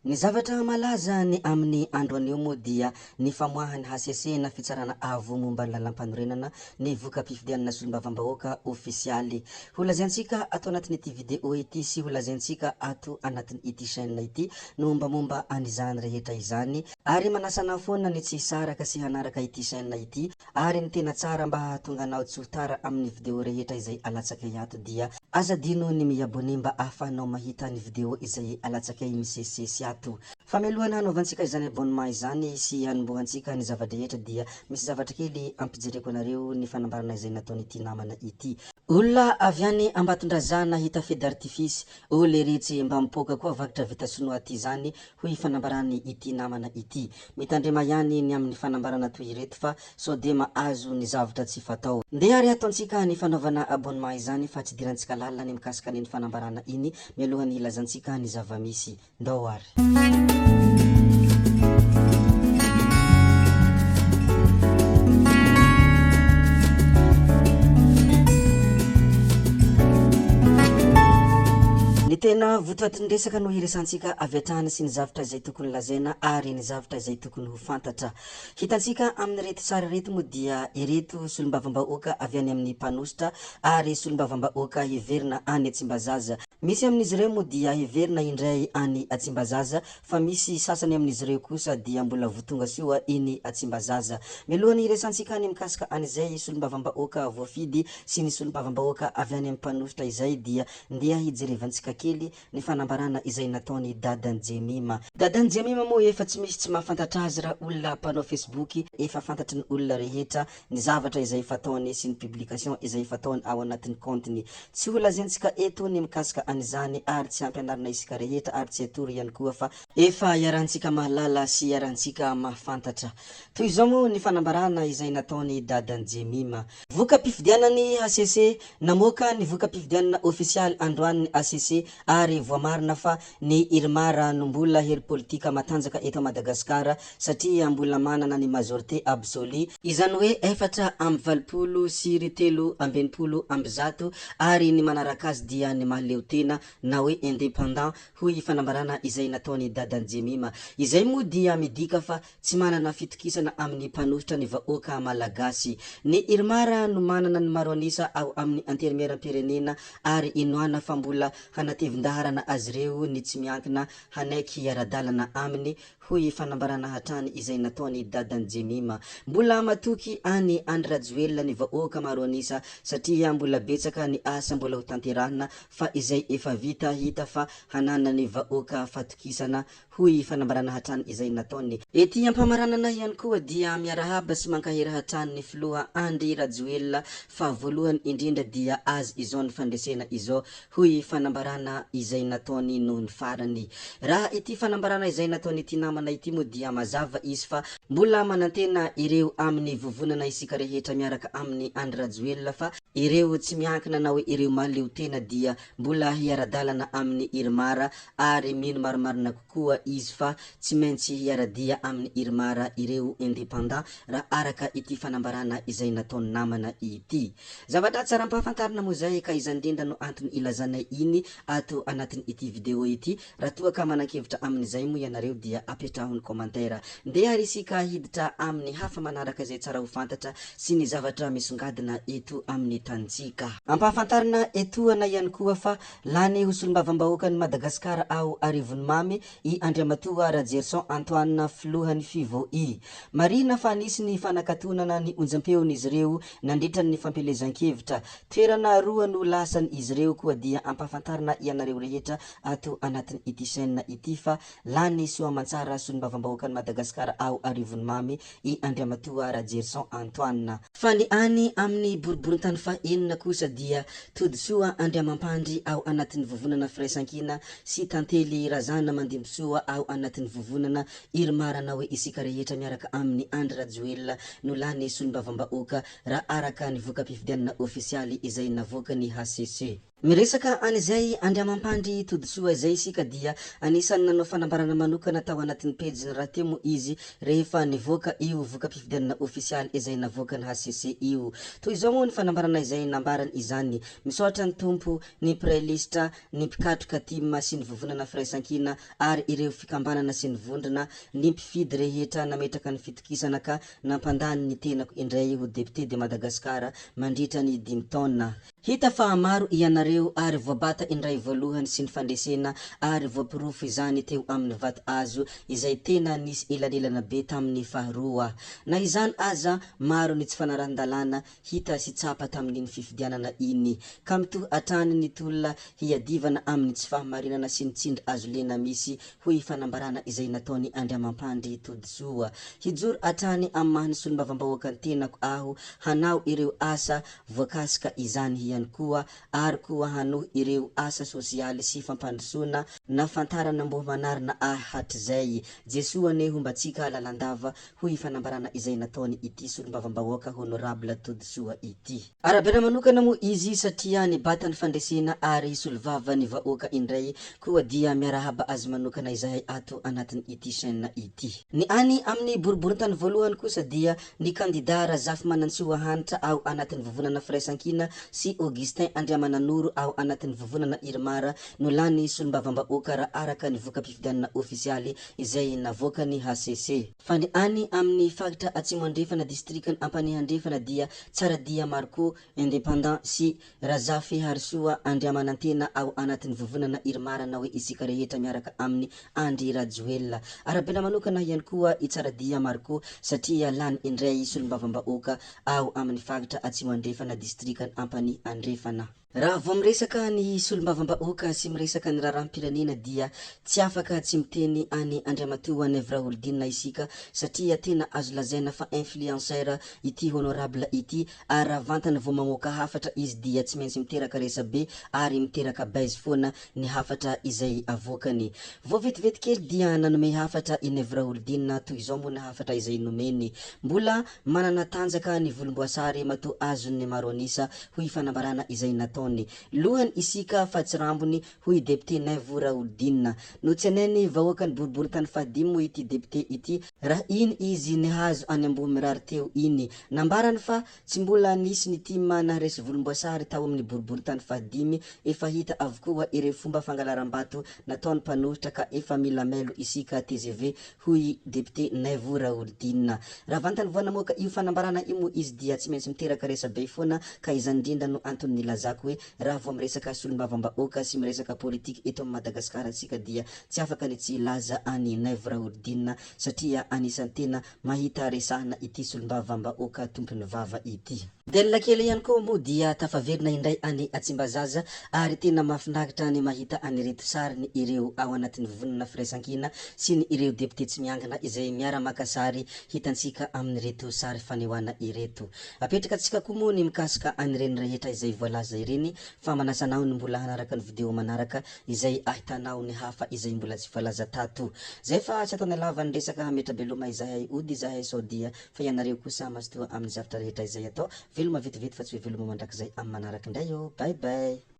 Ny zavatra malaza ny amin'ny andro anio moa dia ny famoahany HCC na fitsarana avo momba ny lalam-panorenana ny voka-pifidianana solombavambahoaka ofisialy. Ho lazaintsika ato anatin'ity video ity sy ho lazaintsika ato anatin'ity chaîne ity no mombamomba an'izany rehetra izany, ary manasana foana ny tsy hisaraka sy hanaraka ity chaîne ity, ary ny tena tsara mba hahatonga anao tsy ho tara amin'ny video rehetra izay alatsakay ato dia azadino ny miabone mba ahafahanao mahita ny video izay alatsakay misesisesy ato. Famelohana hanaovantsika izany abonnement izany sy hanombohantsika ny zava-drehetra dia misy zavatra kely ampijereko anareo ny fanambarana izay nataon'ity namana ity. Olona avy any Ambatondrazana nahita feu d'artifice, ole retsy mba mipoka koa vakitra vita sinoa ty zany hoy fanambarany ity namana ity. Mitandrema ihany ny amin'ny fanambarana toy ireto fa sao de mahazo ny zavatra tsy fatao. Ndeha ary ataontsika ny fanaovana abonnement izany fa tsy dirantsika lalina ny mikasika ny fanambarana iny mialohany ilazantsika ny zava-misy. Ndao ary. Ny tena votoatindresaka no hiresantsika avy hatrany sy ny zavatra izay tokony lazaina ary ny zavatra izay tokony ho fantatra. Hitantsika amin'ny reto tsara reto moa dia ireto solombavambahoaka avy any amin'ny mpanositra ary solombavambahoaka heverina any Tsimbazaza. Misy amin'izy ireo moa dia heverina indray any Tsimbazaza, fa misy sasany amin'izy ireo kosa dia mbola votonga soa iny Tsimbazaza. Mialohany hiresantsika ny mikasika an'izay solombavambahoaka voafidy sy ny solombavambahoaka avy any amin'ny mpanositra izay dia ndeha hijerevantsika kely ny fanambarana izay nataony dadany Jemima. Dadany Jemima moa efa tsy misy tsy mahafantatra azy raha olona mpanao Facebook, efa fantatry ny olona rehetra ny zavatra izay fataony sy ny publication izay fataony ao anatin'ny compteny. Tsy ho lazaintsika eto ny mikasika an'izany ary tsy ampianarina isika rehetra ary tsy atory ihany koa fa efa iarantsika mahalala sy iarantsika mahafantatra. Toy izao moa ny fanambarana izay nataony dadany Jemima. Voka-pifidianany HCC, namoaka ny voka-pifidianana ofisialy androany HCC ary voamarina fa ny Irmara no mbola hery politika matanjaka eto Madagasikara satria mbola manana ny majorité absolue, izany hoe 480 ary ny manaraka azy dia ny mahaleo tena na hoe indépendant hoy fanambarana izay nataony dadany Jemima. Izay moa dia midika fa tsy manana fitokisana amin'ny mpanositra ny vahoaka malagasy. Ny Irmara no manana ny maro anisa ao amin'ny anterimeram-pirenena ary inoana fa mbola hanatevin-daharana azy ireo ny tsy miankina hanaiky hiara-dalana aminy hoy fanambarana hatrany izay nataony dadany Jemima. Mbola matoky any Andry Rajoelina ny vahoaka maro anisa satria mbola betsaka ny asa mbola ho tanterahina fa izay efa vita hita fa hanana ny vahoaka fatokisana hoy fanambarana hatrany izay nataony. Ety ampamaranana ihany koa dia miarahaba sy mankahira hatrany ny filoha Andry Rajoelina fa voalohany indrindra dia azy izao ny fandresena izao hoy fanambarana izay nataony noho ny farany. Raha ity fanambarana izay nataony ity namana ity moa dia mazava izy fa mbola manantena ireo amin'ny vovonana isika rehetra miaraka amin'ny Andry Rajoelina fa ireo tsy miankina na hoe ireo mahaleo tena dia mbola hiara-dalana amin'ny Irmara ary mino marimarina kokoa izy fa tsy maintsy hiaradia amin'ny Irmara ireo indépendant raha araka ity fanambarana izay nataony namana ity. Zavatra tsara ampahafantarina moa zay ka izany indrindra no antony ilazanay iny ato anatin' ity video ity. Raha toa ka manan-kevitra amin'izay moa ianareo dia apetrahony commentaire. Ndeha ary isika hiditra amin'ny hafa manaraka izay tsara ho fantatra sy ny zavatra misongadina eto amin'ny tantsika. Ampahafantarina etoana ihany koa fa lany ho solombavambahoaka ny Madagasikara ao Arivony Mamy i Andriamatoa Rajerson Antoine filohan'ny FIVOI. Marina fa nisy ny fanakatonana ny onjam-peon'izy ireo nandritra ny fampelezan-kevitra. Toerana roa no lasany izy ireo koa dia ampahafantarina ianareo rehetra ato anatin' ity chaîne ity fa lany soamantsara solombavambahoaka ny Madagasikara ao Arivony Mamy i Andriamatoa Rajerson Antoine. Fa ny any amin'ny boriborintany fahaenina kosa dia todisoa Andriamampandry ao anatin'ny vovonana firaisankina sy tantely razana mandimbisoa ao anatin'ny vovonana Irmara na hoe isika rehetra miaraka amin'ny Andry Rajoelina no lany solombavambahoaka raha araka ny voka-pifidianana ofisialy izay navoaka ny HCC. Miresaka an'izay andriamampandry todisoa zay isika dia anisany nanao fanambarana manokana tao anatin'ny pejiny raha teo mo izy rehefa nivoaka io voka-pifidianana ofisialy izay navoaka ny HCC io. Toy izao moa ny fanambarana izay nambarany izany: misaotra ny tompo ny prailista ny mpikatroka tima sy ny vovonana firaisankina ary ireo fikambanana sy ny vondrona ny mpifidy rehetra nametraka ny fitokisana ka nampandany ny tenako indray ho député de Madagasikara mandritra ny 5 taona. Hita fa maro ianareo ary voabata indray voalohany sy ny fandresena ary voapirofo izany teo amin'ny vato azo izay tena nisy elanelana be tamin'ny faharoa. Na izany aza maro ny tsy fanarahan-dalàna hita sy tsapa tamin'iny fifidianana iny ka mitohy atrany ny tolona hiadivana amin'ny tsy fahamarinana sy ny tsindry azo lena misy hoy fanambarana izay nataony andriamampandry todisoa. Hijoro atrany amin'ny mahany solombavambahoaka ny tenako aho hanao ireo asa voakasika izany ihany koa ary koa hanohy ireo asa sosialy sy fampandrosoana nafantarana mbo manarina hatrizay. Jesoa ne hombatsika lalandava hoy fanambarana izay nataony ity solombavambahoaka honorable todisoa ity. Arabena manokana mo izy satria nibata ny fandresena ary solovava ny vahoaka indray koa dia miarahaba azy manokana izahay ato anatin'ny ity chaîne ity. Ny any amin'ny boriborintany voalohany kosa dia ny kandida Razafy Manantsoahanitra ao anatin'ny vovonana firaisankina sy Augustin Andriamananoro ao anatin'ny vovonana Irmara no lany solombavambahoaka raha araka ny voka-pifidianana ofisialy izay navoaka ny HCC. Fa ny any amin'ny faritra atsimo andrefana distrikany Ampanihandrefana dia Tsaradia Marco indépendant sy Razafy Harisoa Andriamanantena ao anatin'ny vovonana Irmara na hoe isika rehetra miaraka amin'ny Andry Rajoelina. Arabena manokana ihany koa i Tsaradia Marco satria lany indray solombavambahoaka ao amin'ny faritra atsimo andrefana distrikany Ampanihandrefana. Raha vao miresaka ny solombavambahoaka sy miresaka ny raharaham-pirenena dia tsy afaka tsy miteny any Andriamatoa Naivo Raholdina isika satria tena azo lazaina fa influenceur ity honorable ity ary raha vantana vao mamoaka hafatra izy dia tsy maintsy miteraka resabe ary miteraka baizy foana ny hafatra izay avoakany. Vao vetivety kely dia nanome hafatra i Naivo Raholdina toy izao moa ny hafatra izay nomeny: mbola manana tanjaka ny volomboasary matoa azony maro anisa hoy fanambarana izay natao lohany isika fa tsy rambony hoy député Naivo Raholdina. No tsenainy vahoaka ny boriboritany fahadimy moa ity député ity raha iny izy nihazo any amboa mirary teo iny. Nambarany fa tsy mbola nisy ny tima naharesy volomboasary tao amin'ny boriboritany fahadimy efa hita avokoa ireo fomba fangalaram-bato nataony mpanohitra ka efa mila mailo isika TGV hoy député Naivo Raholdina. Raha vantany vao namoaka io fanambarana io moa izy dia tsy maintsy miteraka resabe foana ka izany indrindra no antony nilazako hoe raha vao miresaka solombavambahoaka sy miresaka politika eto amin'ny Madagasikara antsika dia tsy afaka ny tsy ilaza any Naivo Raholdina satria anisany tena mahita resahana ity solombavambahoaka tompony vava ity. Delila kely ihany koa moa dia tafaverina indray any Tsimbazaza ary tena mahafinaritra ny mahita anireto sariny ireo ao anatin'ny vovonana firaisankina sy ny ireo député tsy miangana izay miara-maka sary hitantsika amin'ireto sary fanehoana ireto. Apetraka antsika koa moa ny mikasika anireny rehetra izay voalaza ireny fa manasanao ny mbola hanaraka ny video manaraka izay ahitanao ny hafa izay mbola tsy voalaza tato. Zay fa tsy ataony lava ny resaka metrabeloma izahay ody izahay sao dia fa ianareo kosa mazotoa amin'ny zavatra rehetra izay atao veloma vetivety fa tsy hoe veloma mandrakizay amin'ny manaraka indray. Bye bye.